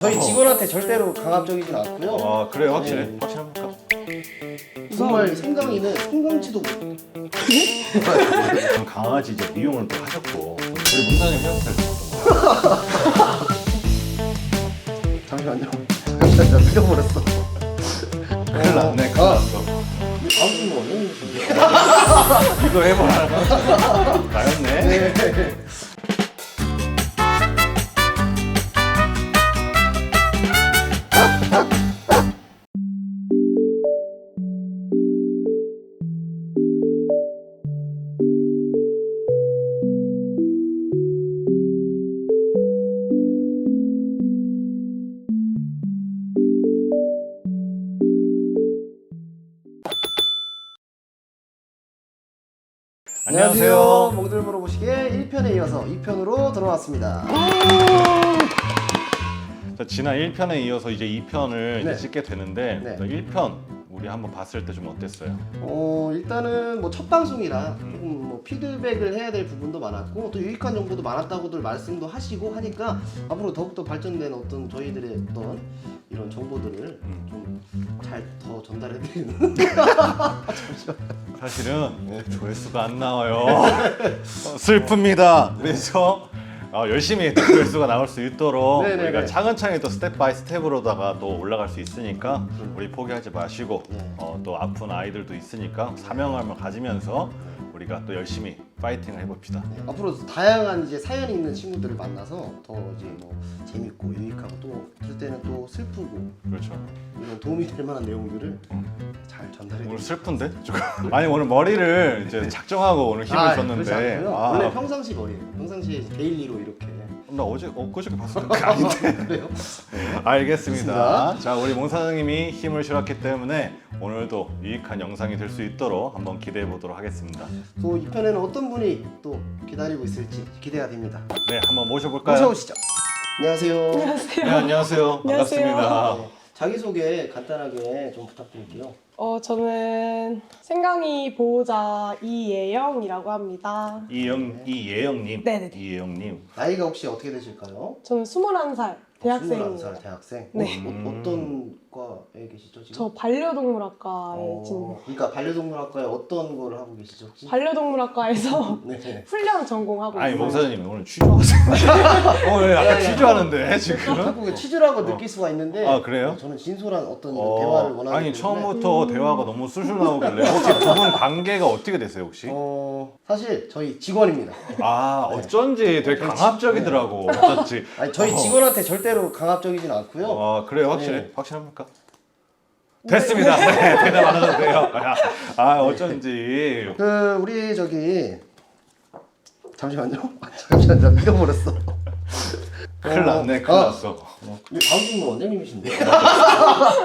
저희 직원한테 절대로 강압적이진 않고요. 아 그래요? 확실해? 네. 확실합니까? 정말 생강이는 생강치도 못. 그럼 강아지 이제 미용을 또 하셨고 우리 문사님 헤어스타일 어떤 잠시만요. 잠시만요. 틀려버렸어. 큰일 났네 큰일 났어 아무튼 뭐 원장님이신데. 이거 해보라 나였네. 네. 안녕하세요. 모두들 물어보시기에 1편에 이어서 2편으로 돌아왔습니다. 자, 지난 1편에 이어서 이제 2편을 네. 찍게 되는데 네. 1편 우리 한번 봤을 때 좀 어땠어요? 일단은 뭐 첫 방송이라 조금 뭐 피드백을 해야 될 부분도 많았고 또 유익한 정보도 많았다고들 말씀도 하시고 하니까 앞으로 더욱더 발전된 어떤 저희들의 어떤 이런 정보들을 좀 잘 더 전달해드리는. 사실은 조회수가 안 나와요. 슬픕니다. 그래서 열심히 또 조회수가 나올 수 있도록 네네네. 우리가 차근차근 또 스텝 바이 스텝으로다가 또 올라갈 수 있으니까 우리 포기하지 마시고 네. 또 아픈 아이들도 있으니까 사명감을 가지면서 우리가 또 열심히 파이팅을 해봅시다. 앞으로 다양한 이제 사연이 있는 친구들을 만나서 더 이제 뭐 재밌고 유익하고 또 어떨 때는 또 슬프고 그렇죠. 이런 도움이 될 만한 내용들을 잘 오늘 전달해드리고. 슬픈데? 조금. 아니 오늘 머리를 이제 작정하고 오늘 힘을 그렇지 썼는데 않고요. 원래 평상시 머리예요. 평상시에 데일리로 이렇게. 나 어제 엊그저께 봤어. 아닌데. 그래요? 알겠습니다. 자, 우리 몽 사장님이 힘을 실었기 때문에 오늘도 유익한 영상이 될 수 있도록 한번 기대해 보도록 하겠습니다. 또 이 편에는 어떤 분이 또 기다리고 있을지 기대가 됩니다. 네, 한번 모셔볼까요? 모셔오시죠. 안녕하세요. 네, 안녕하세요. 반갑습니다. 네, 자기소개 간단하게 좀 부탁드릴게요. 저는 생강이 보호자 이예영이라고 합니다. 이예영님. 네네네. 이예영님. 나이가 혹시 어떻게 되실까요? 저는 21살 대학생입니다. 21살 대학생. 네. 어떤 과에 계시죠 지금? 저 반려동물학과에 지금 그러니까 반려동물학과에 어떤 거를 하고 계시죠 혹시? 반려동물학과에서 네. 훈련 전공하고 아니, 몽 있어요. 사장님 오늘 취조하세요. 오늘 약간 네, 취조하는데 지금. 자꾸 취주라고 느낄 수가 있는데. 아, 그래요? 저는 진솔한 어떤 이런 대화를 원하는. 아니 처음부터 대화가 너무 술술 나오길래 혹시 두 분 관계가 어떻게 되세요 혹시? 사실 저희 직원입니다. 아 어쩐지 되게 강압적이더라고. 어쩐지. 아니 저희 직원한테 절대로 강압적이진 않고요. 아 그래요? 확실해? 네. 확실합니까? 됐습니다. 네, 대답 안 하셔도 돼요. 어쩐지. 우리 저기 잠시만요. 잠시만 나 잊어버렸어. 큰일 났네. 큰일 났어. 방금 원장님이신데.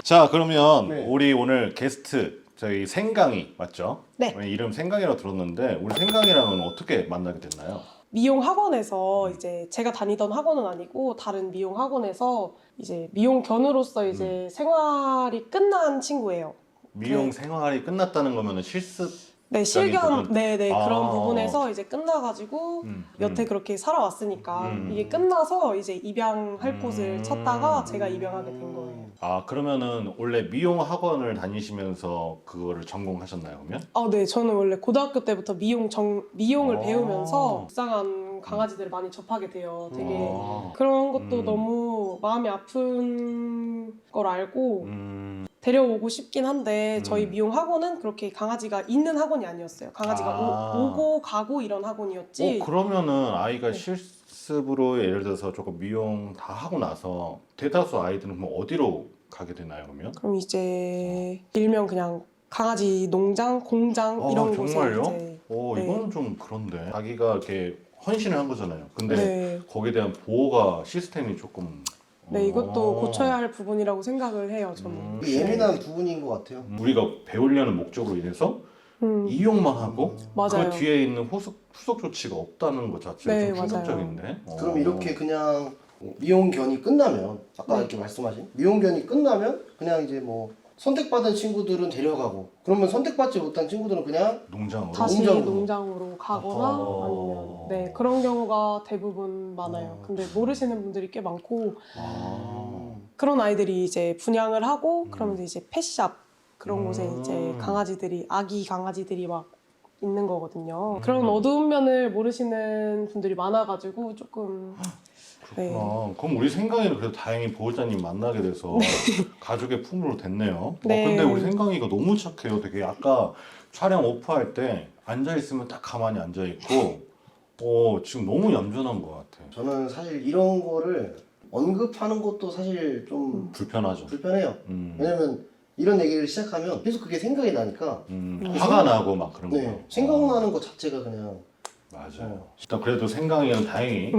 자 그러면 네. 우리 오늘 게스트 저희 생강이 맞죠? 네. 이름 생강이라고 들었는데 우리 생강이랑은 어떻게 만나게 됐나요? 미용 학원에서 이제 제가 다니던 학원은 아니고 다른 미용 학원에서 이제 미용 견으로서 이제 생활이 끝난 친구예요. 미용 네. 생활이 끝났다는 거면은 실습. 네, 실견, 부분? 네네 아. 그런 부분에서 이제 끝나가지고 여태 그렇게 살아왔으니까 이게 끝나서 이제 입양할 곳을 찾다가 제가 입양하게 된 거예요. 아 그러면은 원래 미용 학원을 다니시면서 그거를 전공하셨나요 그러면? 네, 저는 원래 고등학교 때부터 미용을 아. 배우면서 불쌍한 강아지들을 많이 접하게 돼요. 되게 아. 그런 것도 너무 마음이 아픈 걸 알고 음. 데려오고 싶긴 한데 저희 미용 학원은 그렇게 강아지가 있는 학원이 아니었어요. 강아지가 아. 오고 가고 이런 학원이었지. 그러면은 아이가 네. 실습으로 예를 들어서 조금 미용 다 하고 나서 대다수 아이들은 그럼 어디로 가게 되나요 그러면? 그럼 이제 일명 그냥 강아지 농장, 공장 이런 곳에 정말요? 이제 네. 이거는 좀 그런데 자기가 이렇게 헌신을 한 거잖아요. 근데 네. 거기에 대한 보호가 시스템이 조금 네, 이것도 고쳐야 할 부분이라고 생각을 해요, 저는. 예민한 부분인 것 같아요. 우리가 배우려는 목적으로 인해서 이용만 하고 맞아요. 그 뒤에 있는 후속 조치가 없다는 것 자체가 네, 좀 맞아요. 충격적인데. 그럼 이렇게 그냥 미용견이 끝나면 아까 이렇게 말씀하신 미용견이 끝나면 그냥 이제 뭐 선택받은 친구들은 데려가고 그러면 선택받지 못한 친구들은 그냥 농장으로. 다시 농장으로. 농장으로 가거나 아니면 네 그런 경우가 대부분 많아요. 근데 모르시는 분들이 꽤 많고 그런 아이들이 이제 분양을 하고 그러면 이제 펫샵 그런 곳에 이제 강아지들이 아기 강아지들이 막 있는 거거든요. 그런 어두운 면을 모르시는 분들이 많아가지고 조금 네. 그럼 우리 생강이는 그래도 다행히 보호자님 만나게 돼서 가족의 품으로 됐네요. 네. 근데 우리 생강이가 너무 착해요. 되게 아까 촬영 오프할 때 앉아 있으면 딱 가만히 앉아 있고, 지금 너무 얌전한 것 같아. 저는 사실 이런 거를 언급하는 것도 사실 좀 불편하죠. 불편해요. 음. 왜냐면 이런 얘기를 시작하면 계속 그게 생각이 나니까 화가 나고 막 그런 거. 네, 생각나는 것 자체가 그냥 맞아요. 일단 그래도 생강이는 다행히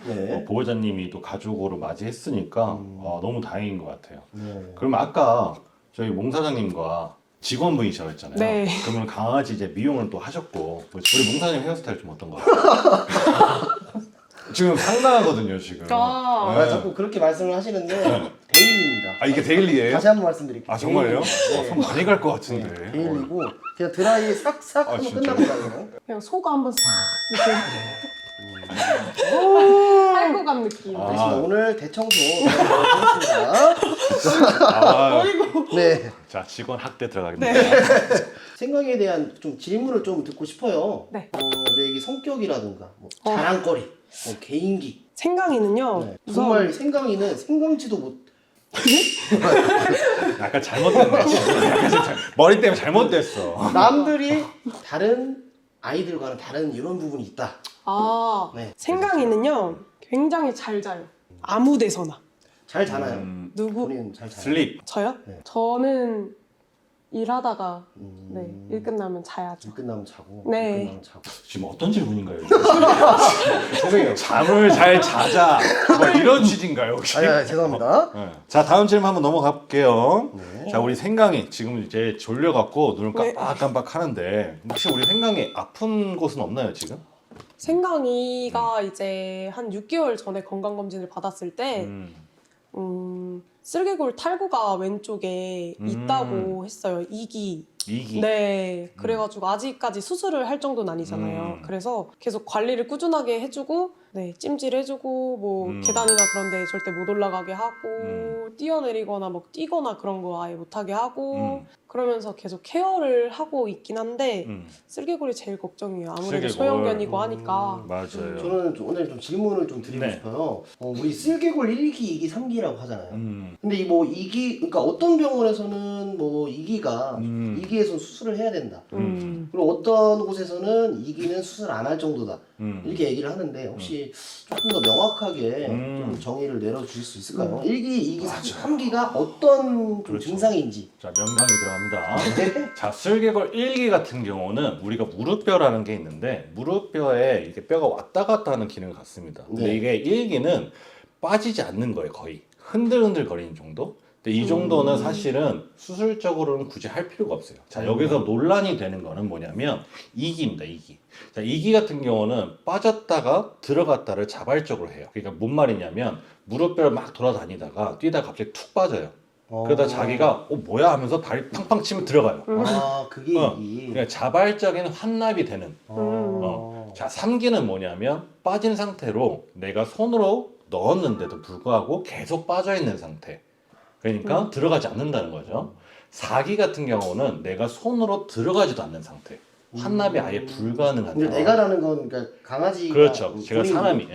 네. 보호자님이 또 가족으로 맞이했으니까 너무 다행인 것 같아요. 네. 그럼 아까 저희 몽 사장님과 직원분이시라고 했잖아요. 네. 그러면 강아지 이제 미용을 또 하셨고 우리 몽 사장님 헤어스타일 좀 어떤 거 같아요? 지금 상당하거든요 지금. 아, 자꾸 그렇게 말씀을 하시는데 데일리입니다. 이게 데일리예요? 다시 한번 말씀드릴게요. 아 정말요? 데일리. 손 많이 갈 것 같은데. 데일리고 그냥 드라이 싹싹 하면 진짜요? 끝납니다. 그냥 소가 한번 싹 이렇게 살고 간 느낌. 알겠습니다. 오늘 대청소 하겠습니다. 아, 네. 자 직원 학대 들어가겠습니다. 생각에 대한 좀 질문을 좀 듣고 싶어요. 네. 우리 애기 성격이라든가 뭐 자랑거리, 뭐 개인기. 생강이는요. 네. 우선 정말 생강이는 생강지도 못. 약간 잘못됐네. 약간 머리 때문에 잘못됐어. 남들이 다른 아이들과는 다른 이런 부분이 있다. 네. 생강이는요 굉장히 잘 자요. 아무 데서나. 잘 자나요? 누구? 본인 잘 자나요? 슬립. 저요? 네. 저는 일하다가 일 끝나면 자야죠. 일 끝나면 자고. 네. 일 끝나면 자고. 지금 어떤 질문인가요? 죄송해요. 잠을 잘 자자. 뭐 이런 취지인가요 혹시? 아, 죄송합니다. 네. 자 다음 질문 한번 넘어가 볼게요. 네. 자 우리 생강이 지금 이제 졸려갖고 눈을 네. 깜빡깜빡 하는데 혹시 우리 생강이 아픈 곳은 없나요 지금? 생강이가 이제 한 6개월 전에 건강검진을 받았을 때 쓸개골 탈구가 왼쪽에 있다고 했어요. 2기. 2기. 네. 그래가지고 아직까지 수술을 할 정도는 아니잖아요. 그래서 계속 관리를 꾸준하게 해주고, 네, 찜질 해주고, 뭐 계단이나 그런데 절대 못 올라가게 하고, 뛰어내리거나 뭐 뛰거나 그런 거 아예 못하게 하고, 그러면서 계속 케어를 하고 있긴 한데 쓸개골이 제일 걱정이에요. 아무래도 쓸개골. 소형견이고 하니까. 맞아요. 저는 원장님 좀 질문을 좀 드리고 네. 싶어요. 우리 쓸개골 1기, 2기, 3기라고 하잖아요. 근데 이 뭐 2기, 그러니까 어떤 병원에서는 뭐 2기가 2기에서 수술을 해야 된다. 그리고 어떤 곳에서는 2기는 수술 안 할 정도다. 이렇게 얘기를 하는데 혹시 조금 더 명확하게 좀 정의를 내려주실 수 있을까요? 1기, 2기, 3기가 어떤 좀 그렇죠. 증상인지. 자 명강이 들어갑니다. 자 쓸개골 1기 같은 경우는 우리가 무릎뼈라는 게 있는데 무릎뼈에 이게 뼈가 왔다 갔다 하는 기능을 갖습니다. 근데 네. 이게 1기는 빠지지 않는 거예요 거의. 흔들흔들 거리는 정도? 근데 이 정도는 사실은 수술적으로는 굳이 할 필요가 없어요. 자, 여기서 논란이 되는 거는 뭐냐면 2기입니다, 2기. 자, 2기 같은 경우는 빠졌다가 들어갔다를 자발적으로 해요. 그러니까 뭔 말이냐면 무릎뼈를 막 돌아다니다가 뛰다가 갑자기 툭 빠져요. 그러다 자기가 뭐야 하면서 다리 팡팡 치면 들어가요. 아, 그게 2기. 그러니까 자발적인 환납이 되는. 어. 자, 3기는 뭐냐면 빠진 상태로 내가 손으로 넣었는데도 불구하고 계속 빠져 있는 상태. 그러니까 들어가지 않는다는 거죠. 4기 같은 경우는 내가 손으로 들어가지도 않는 상태. 환납이 아예 불가능한 근데 상태. 내가라는 건 그러니까 강아지가 그렇죠. 제가 본인이- 사람이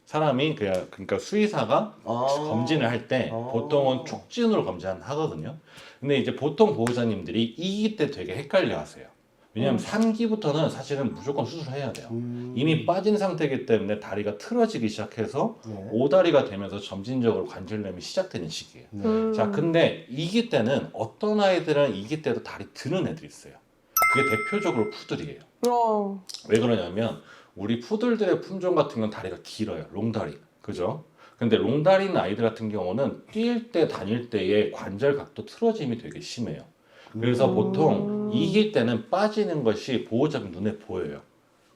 사람이 그러니까 수의사가 아. 검진을 할 때 아. 보통은 촉진으로 검진하거든요. 근데 이제 보통 보호자님들이 2기 때 되게 헷갈려 하세요. 왜냐면 3기부터는 사실은 무조건 수술해야 돼요. 이미 빠진 상태이기 때문에 다리가 틀어지기 시작해서 네. 오다리가 되면서 점진적으로 관절염이 시작되는 시기예요. 자, 근데 2기 때는 어떤 아이들은 2기 때도 다리 드는 애들이 있어요. 그게 대표적으로 푸들이에요. 왜 그러냐면 우리 푸들들의 품종 같은 건 다리가 길어요. 롱다리. 그죠? 근데 롱다리 있는 아이들 같은 경우는 뛸 때 다닐 때의 관절 각도 틀어짐이 되게 심해요. 그래서 보통 2기 때는 빠지는 것이 보호자분 눈에 보여요.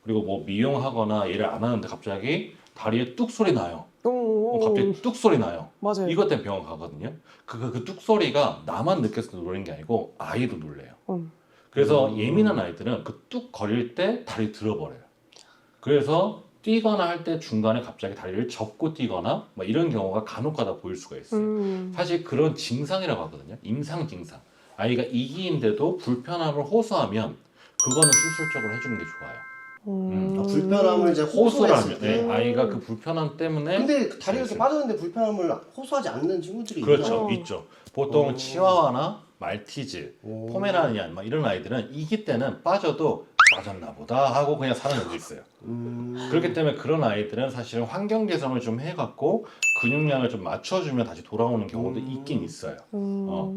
그리고 뭐 미용하거나 일을 안 하는데 갑자기 다리에 뚝 소리 나요. 갑자기 뚝 소리 나요. 맞아요. 이것 때문에 병원 가거든요. 그 뚝 소리가 나만 느껴서 놀라는 게 아니고 아이도 놀래요. 그래서 예민한 아이들은 그 뚝 거릴 때 다리 들어버려요. 그래서 뛰거나 할 때 중간에 갑자기 다리를 접고 뛰거나 뭐 이런 경우가 간혹가다 보일 수가 있어요. 사실 그런 증상이라고 하거든요. 임상 증상. 아이가 이기인데도 불편함을 호소하면 그거는 수술적으로 해주는 게 좋아요. 불편함을 이제 호소를 호소했을 하면 때. 네, 아이가 그 불편함 때문에 근데 그 다리가 이렇게 빠졌는데 불편함을 호소하지 않는 친구들이 그렇죠, 있나요? 있죠. 보통 오. 치와와나 말티즈, 오. 포메라니안 막 이런 아이들은 이기 때는 빠져도 빠졌나 보다 하고 그냥 사는 애도 있어요. 그렇기 때문에 그런 아이들은 사실은 환경 개선을 좀 해갖고 근육량을 좀 맞춰주면 다시 돌아오는 경우도 있긴 있어요.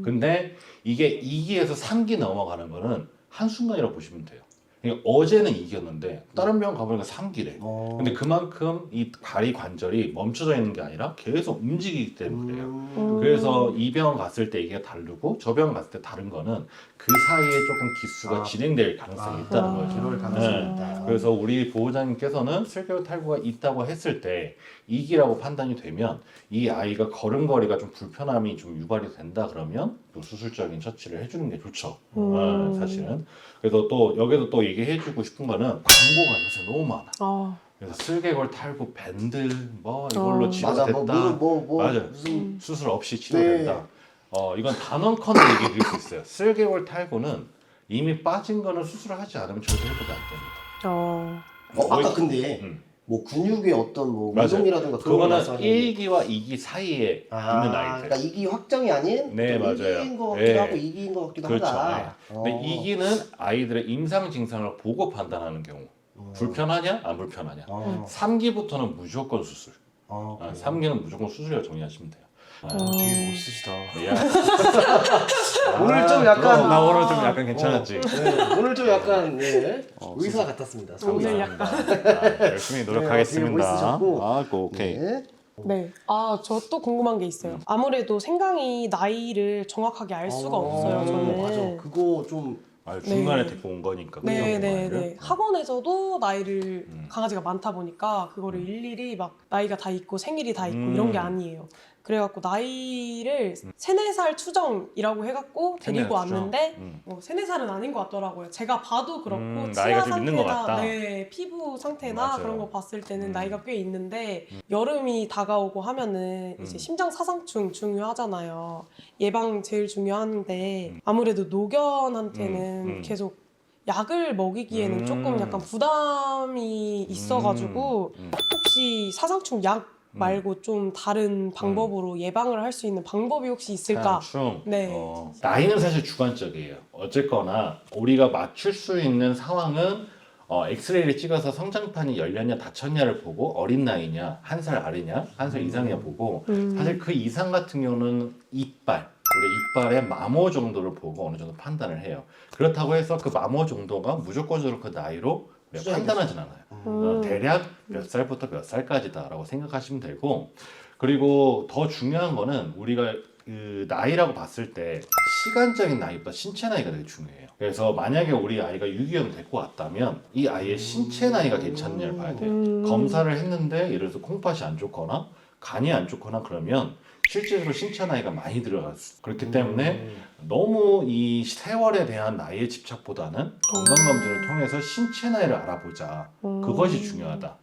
근데 이게 2기에서 3기 넘어가는 거는 한순간이라고 보시면 돼요. 그러니까 어제는 2기였는데 다른 병원 가보니까 3기래. 근데 그만큼 이 다리 관절이 멈춰져 있는 게 아니라 계속 움직이기 때문에 그래요. 그래서 이 병원 갔을 때 이게 다르고 저 병원 갔을 때 다른 거는 그 사이에 조금 기수가 진행될 가능성이 있다는 거죠. 그럴 가능성이 있다. 그래서 우리 보호자님께서는 슬개골 탈구가 있다고 했을 때 2기라고 판단이 되면 이 아이가 걸음걸이가 좀 불편함이 좀 유발이 된다 그러면 또 수술적인 처치를 해주는 게 좋죠. 사실은. 그래서 또 여기서 또 얘기해주고 싶은 거는 광고가 요새 너무 많아. 그래서 슬개골 탈구 밴드 뭐 이걸로 맞아, 치료됐다. 맞아요. 무슨 수술 없이 치료된다. 이건 단언컨대 얘기 드릴 수 있어요. 슬개골 탈구는 이미 빠진 거는 수술을 하지 않으면 절대 해보도 안 됩니다. 아까 근데 뭐 근육의 어떤 뭐 맞아요. 운동이라든가 그런 그거는 말씀하셨는데 1기와 2기 사이에 있는 아이들. 그러니까 2기 확정이 아닌 네, 맞아요. 1기인 것 같기도 네. 하고 2기인 것 같기도 그렇죠. 하다. 근데 2기는 아이들의 임상 증상을 보고 판단하는 경우. 불편하냐? 안 불편하냐? 3기부터는 무조건 수술. 3기는 무조건 수술이라고 정리하시면 돼요. 되게 멋있으시다. 오늘 오늘 좀 약간 나 오늘 좀 약간 괜찮았지. 네, 오늘 좀 약간 의사 같았습니다. 오늘 약간. 열심히 노력하겠습니다. 되게 멋있으셨고. 오케이. 네. 네. 저 또 궁금한 게 있어요. 아무래도 생강이 나이를 정확하게 알 수가 없어요, 저는. 맞아. 그거 좀 중간에 네. 데리고 온 거니까. 네네네. 학원에서도 나이를 음. 강아지가 많다 보니까 그거를 일일이 막 나이가 다 있고 생일이 다 있고 이런 게 아니에요. 그래갖고 나이를 3, 4살 추정이라고 해갖고 데리고 3-4살 추정. 왔는데 3, 4살은 아닌 것 같더라고요. 제가 봐도 그렇고 나이가 치아 좀 있는 것 상태나 같다. 네, 피부 상태나 맞아요. 그런 거 봤을 때는 나이가 꽤 있는데 여름이 다가오고 하면은 이제 심장 사상충 중요하잖아요. 예방 제일 중요한데 아무래도 노견한테는 계속 약을 먹이기에는 조금 약간 부담이 있어가지고 혹시 사상충 약 말고 좀 다른 방법으로 예방을 할 수 있는 방법이 혹시 있을까? 사상충. 네. 나이는 사실 주관적이에요. 어쨌거나 우리가 맞출 수 있는 상황은 엑스레이를 찍어서 성장판이 열렸냐 닫혔냐를 보고 어린 나이냐, 1살 아래냐, 1살 이상이냐 보고 사실 그 이상 같은 경우는 이빨, 우리 이빨의 마모 정도를 보고 어느 정도 판단을 해요. 그렇다고 해서 그 마모 정도가 무조건적으로 그 나이로 판단하진 않아요. 대략 몇 살부터 몇 살까지다라고 생각하시면 되고, 그리고 더 중요한 거는 우리가 그 나이라고 봤을 때 시간적인 나이보다 신체 나이가 되게 중요해요. 그래서 만약에 우리 아이가 유기견을 데리고 왔다면 이 아이의 신체 나이가 괜찮느냐를 봐야 돼요. 검사를 했는데 예를 들어서 콩팥이 안 좋거나 간이 안 좋거나 그러면 실제로 신체 나이가 많이 들어갔어. 그렇기 때문에 너무 이 세월에 대한 나이의 집착보다는 건강검진을 통해서 신체 나이를 알아보자. 그것이 중요하다.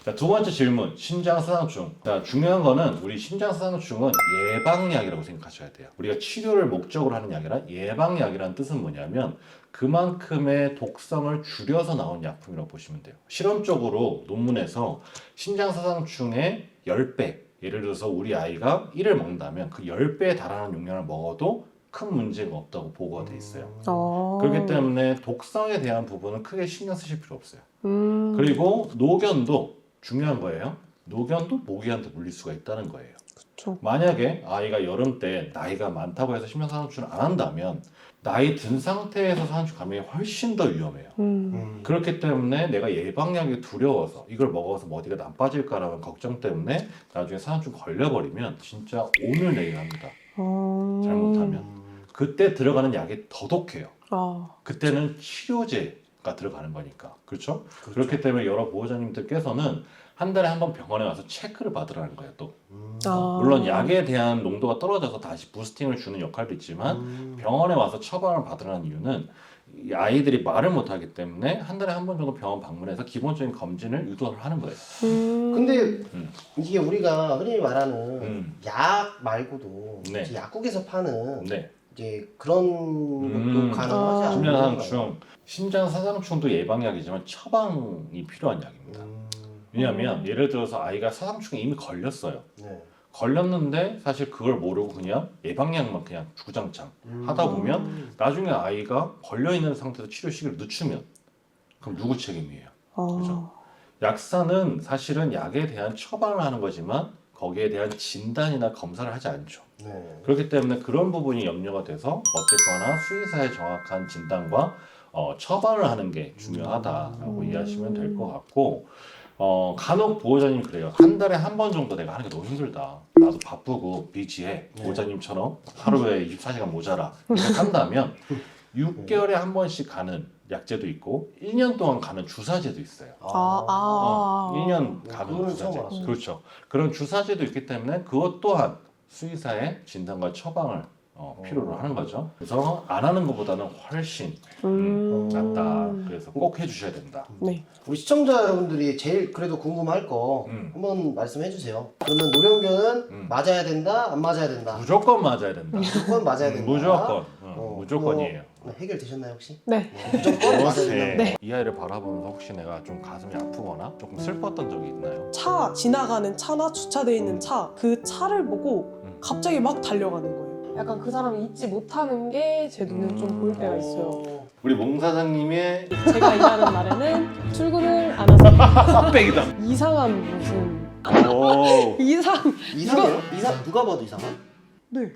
자, 두 번째 질문, 심장사상충. 자, 중요한 거는 우리 심장사상충은 예방약이라고 생각하셔야 돼요. 우리가 치료를 목적으로 하는 약이라 예방약이라는 뜻은 뭐냐면 그만큼의 독성을 줄여서 나온 약품이라고 보시면 돼요. 실험적으로 논문에서 심장사상충의 10배, 예를 들어서 우리 아이가 1을 먹는다면 그 10배에 달하는 용량을 먹어도 큰 문제가 없다고 보고가 돼 있어요. 그렇기 때문에 독성에 대한 부분은 크게 신경 쓰실 필요 없어요. 그리고 노견도 중요한 거예요. 노견도 모기한테 물릴 수가 있다는 거예요. 그쵸. 만약에 아이가 여름 때 나이가 많다고 해서 심장사상충을 안 한다면 나이 든 상태에서 사상충 감염이 훨씬 더 위험해요. 그렇기 때문에 내가 예방약이 두려워서 이걸 먹어서 뭐 어디가 나빠질까라는 걱정 때문에 나중에 사상충 걸려버리면 진짜 오늘 내일 합니다. 잘못하면. 그때 들어가는 약이 더 독해요. 그때는 치료제 가 들어가는 거니까. 그렇죠? 그렇기 때문에 여러 보호자님들께서는 한 달에 한 번 병원에 와서 체크를 받으라는 거예요. 또 물론 약에 대한 농도가 떨어져서 다시 부스팅을 주는 역할도 있지만 병원에 와서 처방을 받으라는 이유는 이 아이들이 말을 못하기 때문에 한 달에 한 번 정도 병원 방문해서 기본적인 검진을 유도를 하는 거예요. 근데 이게 우리가 흔히 말하는 약 말고도 네. 이제 약국에서 파는 네. 이제 그런 것도 가능하지 않나요? 심장사상충, 심장사상충도 예방약이지만 처방이 필요한 약입니다. 왜냐하면 예를 들어서 아이가 사상충에 이미 걸렸어요. 네. 걸렸는데 사실 그걸 모르고 그냥 예방약만 그냥 주구장창 하다 보면 나중에 아이가 걸려있는 상태에서 치료 시기를 늦추면 그럼 누구 책임이에요? 그죠? 약사는 사실은 약에 대한 처방을 하는 거지만 거기에 대한 진단이나 검사를 하지 않죠. 네. 그렇기 때문에 그런 부분이 염려가 돼서 어쨌거나 수의사의 정확한 진단과 처방을 하는 게 중요하다라고 이해하시면 될 것 같고 간혹 보호자님 그래요. 한 달에 한 번 정도 내가 하는 게 너무 힘들다. 나도 바쁘고 비지해. 보호자님처럼 하루에 24시간 모자라. 이렇게 한다면 6개월에 한 번씩 가는 약제도 있고 1년 동안 가는 주사제도 있어요. 1년 가는 그거는 주사제. 처음 알았어요. 그렇죠. 그런 주사제도 있기 때문에 그것 또한 수의사의 진단과 처방을 필요로 하는 거죠. 그래서 안 하는 것보다는 훨씬 낫다. 그래서 꼭 해주셔야 된다. 네. 우리 시청자 여러분들이 제일 그래도 궁금할 거 한번 말씀해 주세요. 그러면 노령견은 맞아야 된다, 안 맞아야 된다? 무조건 맞아야 된다. 무조건 맞아야 된다. 무조건. 무조건이에요. 뭐 해결되셨나요 혹시? 네. 무조건 맞아야 된다. 네. 이 아이를 바라보면서 혹시 내가 좀 가슴이 아프거나 조금 슬펐던 적이 있나요? 차 지나가는 차나 주차돼 있는 차, 그 차를 보고 갑자기 막 달려가는 거예요. 약간 그 사람을 잊지 못하는 게 제 눈에 좀 보일 때가 있어요. 우리 몽 사장님의 제가 일하는 날에는 출근을 안 하세요. 흑백이다. 이상한 무슨 오. 이상 이상해요? 누가 봐도 이상한? 네.